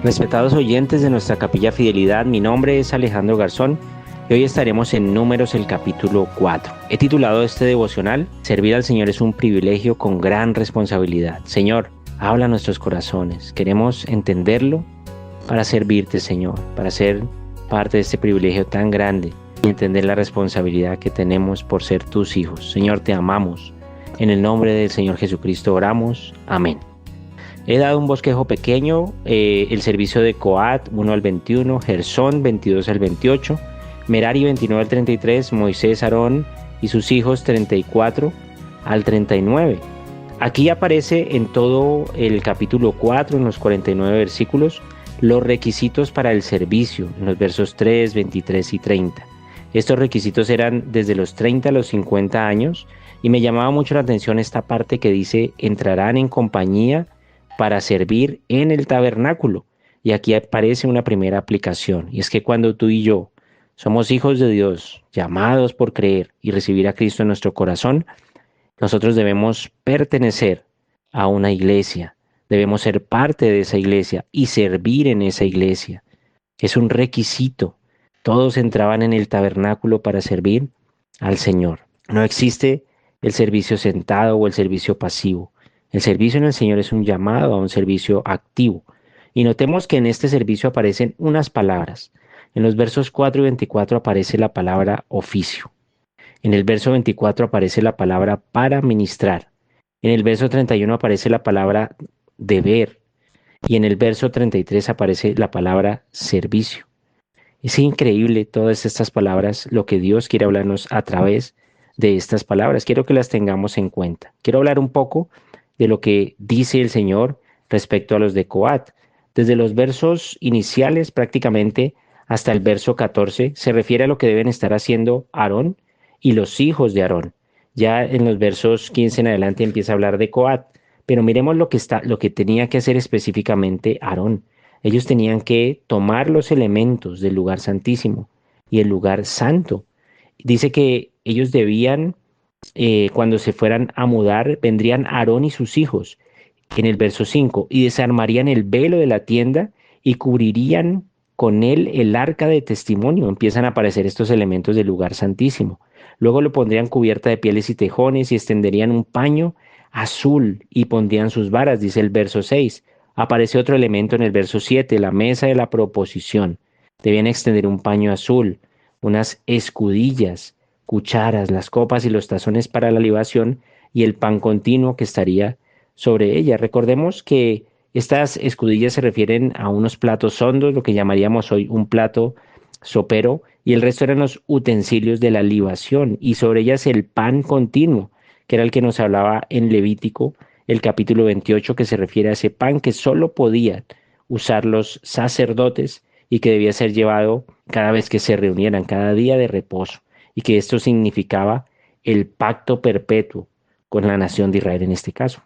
Respetados oyentes de nuestra Capilla Fidelidad, mi nombre es Alejandro Garzón y hoy estaremos en Números el capítulo 4. He titulado este devocional, Servir al Señor es un privilegio con gran responsabilidad. Señor, habla a nuestros corazones, queremos entenderlo para servirte, Señor, para ser parte de este privilegio tan grande y entender la responsabilidad que tenemos por ser tus hijos. Señor, te amamos. En el nombre del Señor Jesucristo oramos. Amén. He dado un bosquejo pequeño, el servicio de Coat 1 al 21, Gersón 22 al 28, Merari 29 al 33, Moisés, Aarón y sus hijos 34 al 39. Aquí aparece en todo el capítulo 4, en los 49 versículos, los requisitos para el servicio, en los versos 3, 23 y 30. Estos requisitos eran desde los 30 a los 50 años y me llamaba mucho la atención esta parte que dice, entrarán en compañía para servir en el tabernáculo. Y aquí aparece una primera aplicación, y es que cuando tú y yo somos hijos de Dios, llamados por creer y recibir a Cristo en nuestro corazón, nosotros debemos pertenecer a una iglesia, debemos ser parte de esa iglesia y servir en esa iglesia. Es un requisito. Todos entraban en el tabernáculo para servir al Señor. No existe el servicio sentado o el servicio pasivo. El servicio en el Señor es un llamado a un servicio activo. Y notemos que en este servicio aparecen unas palabras. En los versos 4 y 24 aparece la palabra oficio. En el verso 24 aparece la palabra para ministrar. En el verso 31 aparece la palabra deber. Y en el verso 33 aparece la palabra servicio. Es increíble todas estas palabras, lo que Dios quiere hablarnos a través de estas palabras. Quiero que las tengamos en cuenta. Quiero hablar un poco de lo que dice el Señor respecto a los de Coat. Desde los versos iniciales prácticamente hasta el verso 14 se refiere a lo que deben estar haciendo Aarón y los hijos de Aarón. Ya en los versos 15 en adelante empieza a hablar de Coat, pero miremos lo que tenía que hacer específicamente Aarón. Ellos tenían que tomar los elementos del lugar santísimo y el lugar santo. Dice que ellos debían, cuando se fueran a mudar, vendrían Aarón y sus hijos, en el verso 5, y desarmarían el velo de la tienda y cubrirían con él el arca de testimonio. Empiezan a aparecer estos elementos del lugar santísimo. Luego lo pondrían cubierta de pieles y tejones y extenderían un paño azul y pondrían sus varas, dice el verso 6. Aparece otro elemento en el verso 7, la mesa de la proposición. Debían extender un paño azul, unas escudillas, cucharas, las copas y los tazones para la libación y el pan continuo que estaría sobre ella. Recordemos que estas escudillas se refieren a unos platos hondos, lo que llamaríamos hoy un plato sopero, y el resto eran los utensilios de la libación, y sobre ellas el pan continuo, que era el que nos hablaba en Levítico, el capítulo 28, que se refiere a ese pan que solo podían usar los sacerdotes y que debía ser llevado cada vez que se reunieran, cada día de reposo, y que esto significaba el pacto perpetuo con la nación de Israel en este caso.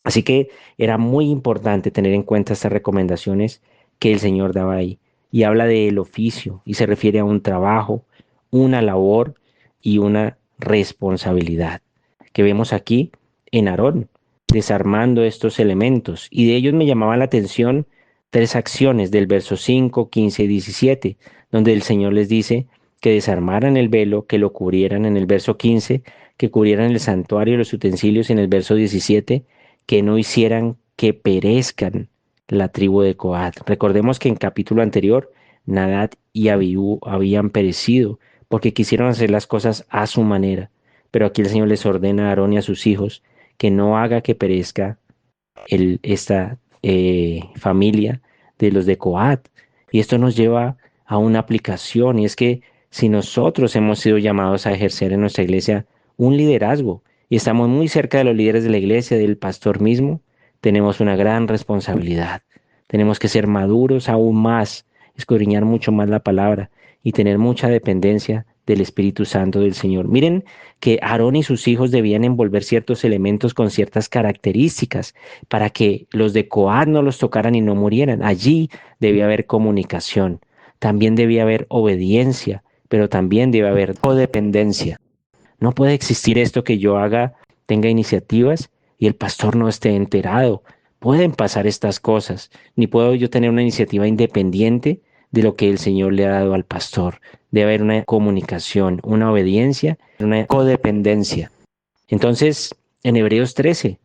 Así que era muy importante tener en cuenta estas recomendaciones que el Señor daba ahí. Y habla del oficio y se refiere a un trabajo, una labor y una responsabilidad que vemos aquí en Aarón, desarmando estos elementos. Y de ellos me llamaban la atención tres acciones del verso 5, 15 y 17, donde el Señor les dice que desarmaran el velo, que lo cubrieran en el verso 15, que cubrieran el santuario y los utensilios en el verso 17, que no hicieran que perezcan la tribu de Coat. Recordemos que en capítulo anterior, Nadab y Abiú habían perecido porque quisieron hacer las cosas a su manera. Pero aquí el Señor les ordena a Aarón y a sus hijos que no haga que perezca esta familia de los de Coat. Y esto nos lleva a una aplicación, y es que si nosotros hemos sido llamados a ejercer en nuestra iglesia un liderazgo, y estamos muy cerca de los líderes de la iglesia, del pastor mismo, tenemos una gran responsabilidad. Tenemos que ser maduros aún más, escudriñar mucho más la palabra y tener mucha dependencia del Espíritu Santo del Señor. Miren que Aarón y sus hijos debían envolver ciertos elementos con ciertas características para que los de Coat no los tocaran y no murieran. Allí debía haber comunicación, también debía haber obediencia, pero también debe haber codependencia. No puede existir esto que yo haga, tenga iniciativas y el pastor no esté enterado, pueden pasar estas cosas, ni puedo yo tener una iniciativa independiente de lo que el Señor le ha dado al pastor. Debe haber una comunicación, una obediencia, una codependencia. Entonces, en Hebreos 13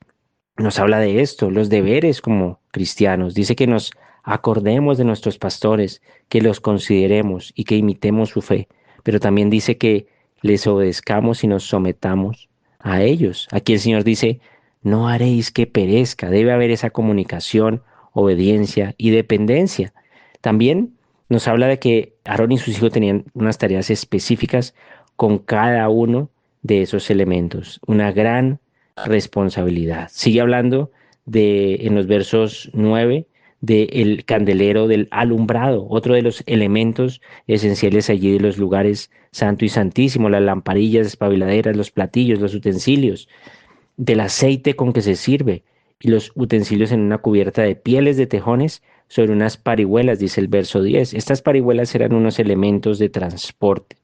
nos habla de esto, los deberes como cristianos. Dice que nos acordemos de nuestros pastores, que los consideremos y que imitemos su fe. Pero también dice que les obedezcamos y nos sometamos a ellos. Aquí el Señor dice, no haréis que perezca. Debe haber esa comunicación, obediencia y dependencia. También nos habla de que Aarón y sus hijos tenían unas tareas específicas con cada uno de esos elementos. Una gran responsabilidad. Sigue hablando en los versos 9 del candelero del alumbrado, otro de los elementos esenciales allí de los lugares santo y santísimo, las lamparillas espabiladeras, los platillos, los utensilios, del aceite con que se sirve y los utensilios en una cubierta de pieles de tejones sobre unas parihuelas, dice el verso 10. Estas parihuelas eran unos elementos de transporte.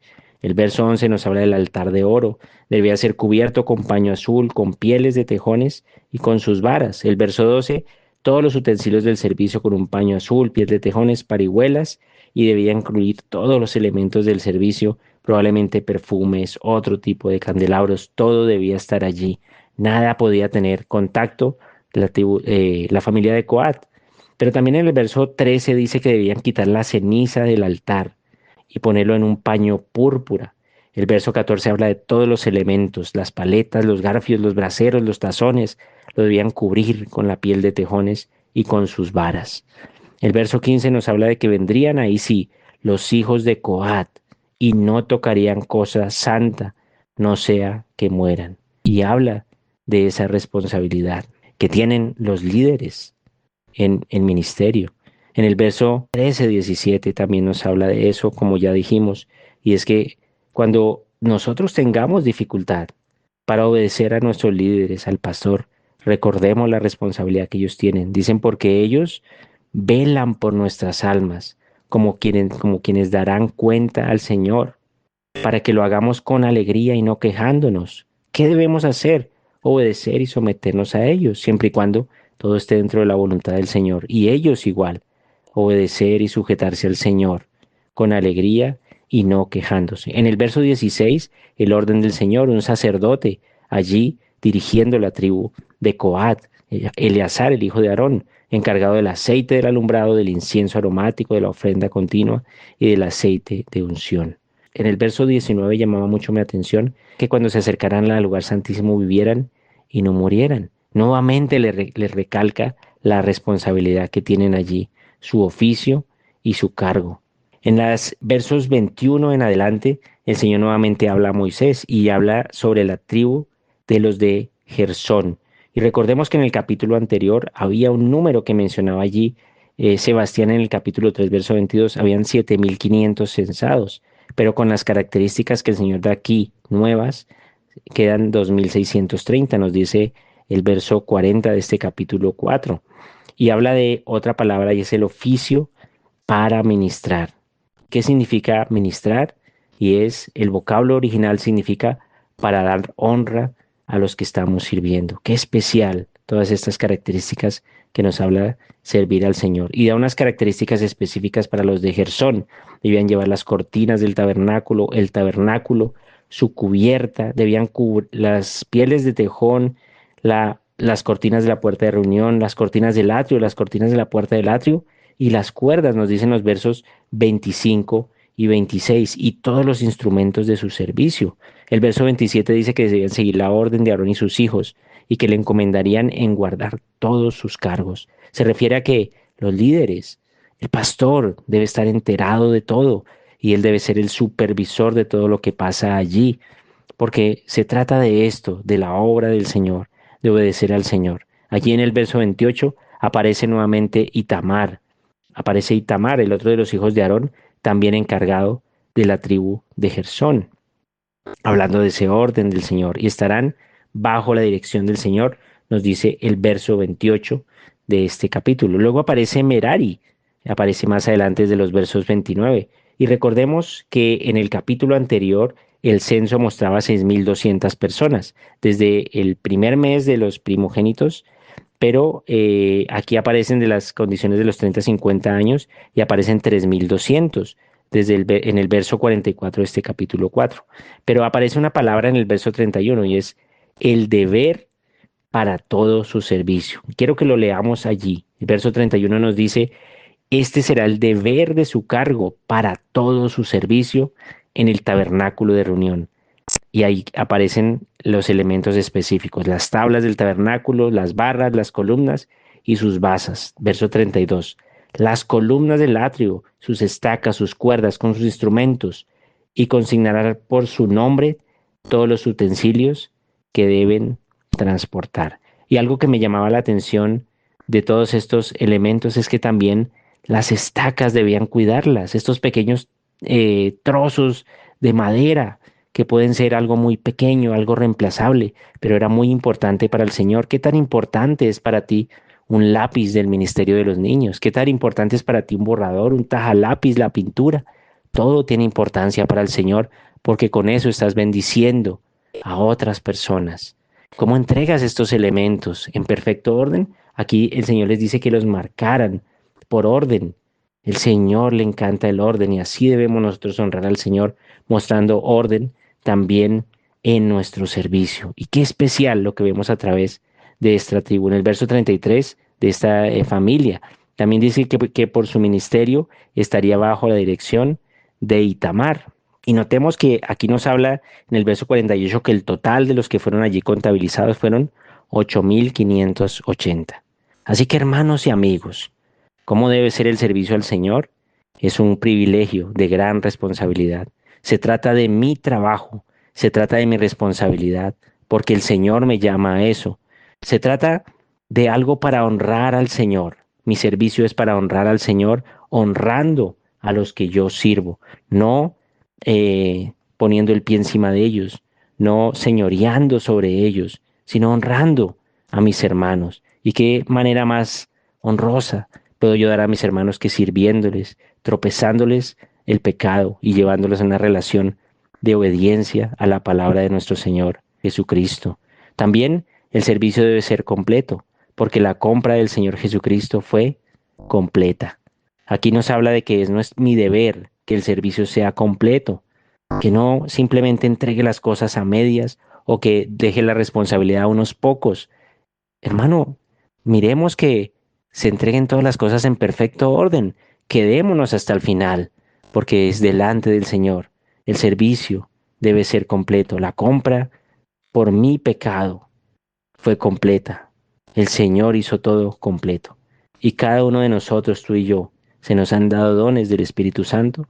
El verso 11 nos habla del altar de oro. Debía ser cubierto con paño azul, con pieles de tejones y con sus varas. El verso 12, todos los utensilios del servicio con un paño azul, piel de tejones, parihuelas, y debía incluir todos los elementos del servicio, probablemente perfumes, otro tipo de candelabros, todo debía estar allí. Nada podía tener contacto la familia de Coat. Pero también en el verso 13 dice que debían quitar la ceniza del altar y ponerlo en un paño púrpura. El verso 14 habla de todos los elementos, las paletas, los garfios, los braseros, los tazones, lo debían cubrir con la piel de tejones y con sus varas. El verso 15 nos habla de que vendrían ahí sí los hijos de Coat y no tocarían cosa santa, no sea que mueran. Y habla de esa responsabilidad que tienen los líderes en el ministerio. En el verso 13, 17 también nos habla de eso, como ya dijimos, y es que cuando nosotros tengamos dificultad para obedecer a nuestros líderes, al pastor, recordemos la responsabilidad que ellos tienen. Dicen porque ellos velan por nuestras almas, como quienes darán cuenta al Señor, para que lo hagamos con alegría y no quejándonos. ¿Qué debemos hacer? Obedecer y someternos a ellos, siempre y cuando todo esté dentro de la voluntad del Señor. Y ellos igual, obedecer y sujetarse al Señor con alegría y no quejándose. En el verso 16, el orden del Señor, un sacerdote allí dirigiendo la tribu de Coat, Eleazar, el hijo de Aarón, encargado del aceite del alumbrado, del incienso aromático, de la ofrenda continua y del aceite de unción. En el verso 19 llamaba mucho mi atención que cuando se acercaran al lugar santísimo vivieran y no murieran. Nuevamente le recalca la responsabilidad que tienen allí, su oficio y su cargo. En los versos 21 en adelante, el Señor nuevamente habla a Moisés y habla sobre la tribu de los de Gersón. Y recordemos que en el capítulo anterior había un número que mencionaba allí Sebastián en el capítulo 3, verso 22, habían 7.500 censados, pero con las características que el Señor da aquí, nuevas, quedan 2.630, nos dice el verso 40 de este capítulo 4. Y habla de otra palabra y es el oficio para ministrar. ¿Qué significa ministrar? Y es, el vocablo original significa para dar honra a los que estamos sirviendo. Qué especial todas estas características que nos habla servir al Señor. Y da unas características específicas para los de Gersón. Debían llevar las cortinas del tabernáculo, el tabernáculo, su cubierta, debían cubrir las pieles de tejón, las cortinas de la puerta de reunión, las cortinas del atrio, las cortinas de la puerta del atrio y las cuerdas, nos dicen los versos 25 y 26, y todos los instrumentos de su servicio. El verso 27 dice que debían seguir la orden de Aarón y sus hijos y que le encomendarían en guardar todos sus cargos. Se refiere a que los líderes, el pastor debe estar enterado de todo y él debe ser el supervisor de todo lo que pasa allí, porque se trata de esto, de la obra del Señor, de obedecer al Señor. Allí en el verso 28 aparece nuevamente Itamar. Aparece Itamar, el otro de los hijos de Aarón, también encargado de la tribu de Gersón, hablando de ese orden del Señor. Y estarán bajo la dirección del Señor, nos dice el verso 28 de este capítulo. Luego aparece Merari, aparece más adelante desde los versos 29. Y recordemos que en el capítulo anterior el censo mostraba 6.200 personas. Desde el primer mes de los primogénitos pero aquí aparecen de las condiciones de los 30 a 50 años y aparecen 3.200 en el verso 44 de este capítulo 4. Pero aparece una palabra en el verso 31 y es el deber para todo su servicio. Quiero que lo leamos allí. El verso 31 nos dice, este será el deber de su cargo para todo su servicio en el tabernáculo de reunión. Y ahí aparecen los elementos específicos, las tablas del tabernáculo, las barras, las columnas y sus basas. Verso 32. Las columnas del atrio, sus estacas, sus cuerdas con sus instrumentos, y consignará por su nombre todos los utensilios que deben transportar. Y algo que me llamaba la atención de todos estos elementos es que también las estacas debían cuidarlas, estos pequeños trozos de madera que pueden ser algo muy pequeño, algo reemplazable, pero era muy importante para el Señor. ¿Qué tan importante es para ti un lápiz del Ministerio de los Niños? ¿Qué tan importante es para ti un borrador, un tajalápiz, la pintura? Todo tiene importancia para el Señor porque con eso estás bendiciendo a otras personas. ¿Cómo entregas estos elementos en perfecto orden? Aquí el Señor les dice que los marcaran por orden. El Señor le encanta el orden y así debemos nosotros honrar al Señor mostrando orden también en nuestro servicio. Y qué especial lo que vemos a través de esta tribu. En el verso 33 de esta familia, también dice que por su ministerio estaría bajo la dirección de Itamar. Y notemos que aquí nos habla en el verso 48 que el total de los que fueron allí contabilizados fueron 8.580. Así que hermanos y amigos, ¿cómo debe ser el servicio al Señor? Es un privilegio de gran responsabilidad. Se trata de mi trabajo, se trata de mi responsabilidad, porque el Señor me llama a eso. Se trata de algo para honrar al Señor. Mi servicio es para honrar al Señor, honrando a los que yo sirvo, no poniendo el pie encima de ellos, no señoreando sobre ellos, sino honrando a mis hermanos. ¿Y qué manera más honrosa puedo ayudar a mis hermanos que sirviéndoles, tropezándoles el pecado y llevándolos a una relación de obediencia a la palabra de nuestro Señor Jesucristo? También el servicio debe ser completo, porque la compra del Señor Jesucristo fue completa. Aquí nos habla de que no es mi deber que el servicio sea completo, que no simplemente entregue las cosas a medias o que deje la responsabilidad a unos pocos. Hermano, miremos que se entreguen todas las cosas en perfecto orden. Quedémonos hasta el final, porque es delante del Señor. El servicio debe ser completo. La compra por mi pecado fue completa. El Señor hizo todo completo. Y cada uno de nosotros, tú y yo, se nos han dado dones del Espíritu Santo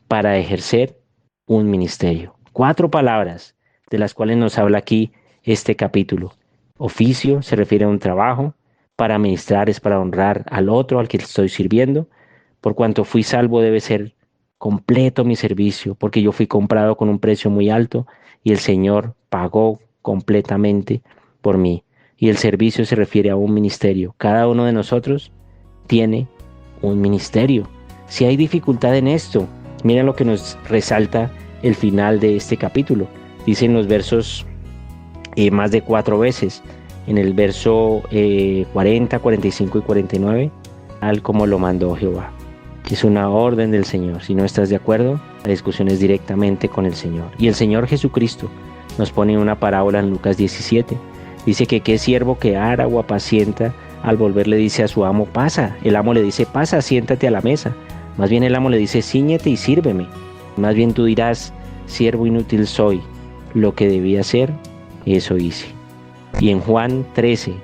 para ejercer un ministerio. 4 palabras de las cuales nos habla aquí este capítulo. Oficio se refiere a un trabajo, para ministrar es para honrar al otro, al que estoy sirviendo. Por cuanto fui salvo debe ser completo mi servicio, porque yo fui comprado con un precio muy alto y el Señor pagó completamente por mí. Y el servicio se refiere a un ministerio. Cada uno de nosotros tiene un ministerio. Si hay dificultad en esto, miren lo que nos resalta el final de este capítulo. Dice en los versos más de 4 veces, en el verso 40, 45 y 49, tal como lo mandó Jehová. Es una orden del Señor. Si no estás de acuerdo, la discusión es directamente con el Señor. Y el Señor Jesucristo nos pone una parábola en Lucas 17. Dice que qué siervo que ara o apacienta, al volver le dice a su amo, pasa. El amo le dice, pasa, siéntate a la mesa. Más bien el amo le dice, cíñete y sírveme. Más bien tú dirás, siervo inútil soy, lo que debía hacer, eso hice. Y en Juan 13,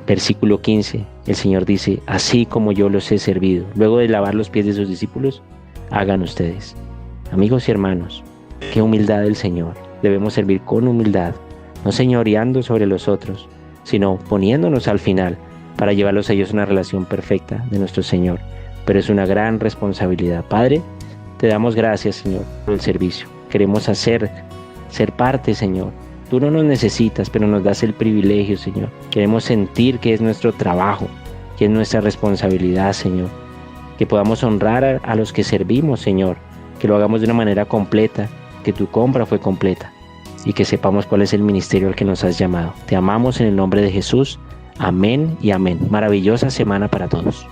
versículo 15, el Señor dice, así como yo los he servido, luego de lavar los pies de sus discípulos, hagan ustedes. Amigos y hermanos, qué humildad del Señor. Debemos servir con humildad, no señoreando sobre los otros, sino poniéndonos al final para llevarlos a ellos a una relación perfecta de nuestro Señor. Pero es una gran responsabilidad. Padre, te damos gracias, Señor, por el servicio. Queremos ser parte, Señor. Tú no nos necesitas, pero nos das el privilegio, Señor. Queremos sentir que es nuestro trabajo, que es nuestra responsabilidad, Señor. Que podamos honrar a los que servimos, Señor. Que lo hagamos de una manera completa, que tu compra fue completa. Y que sepamos cuál es el ministerio al que nos has llamado. Te amamos en el nombre de Jesús. Amén y amén. Maravillosa semana para todos.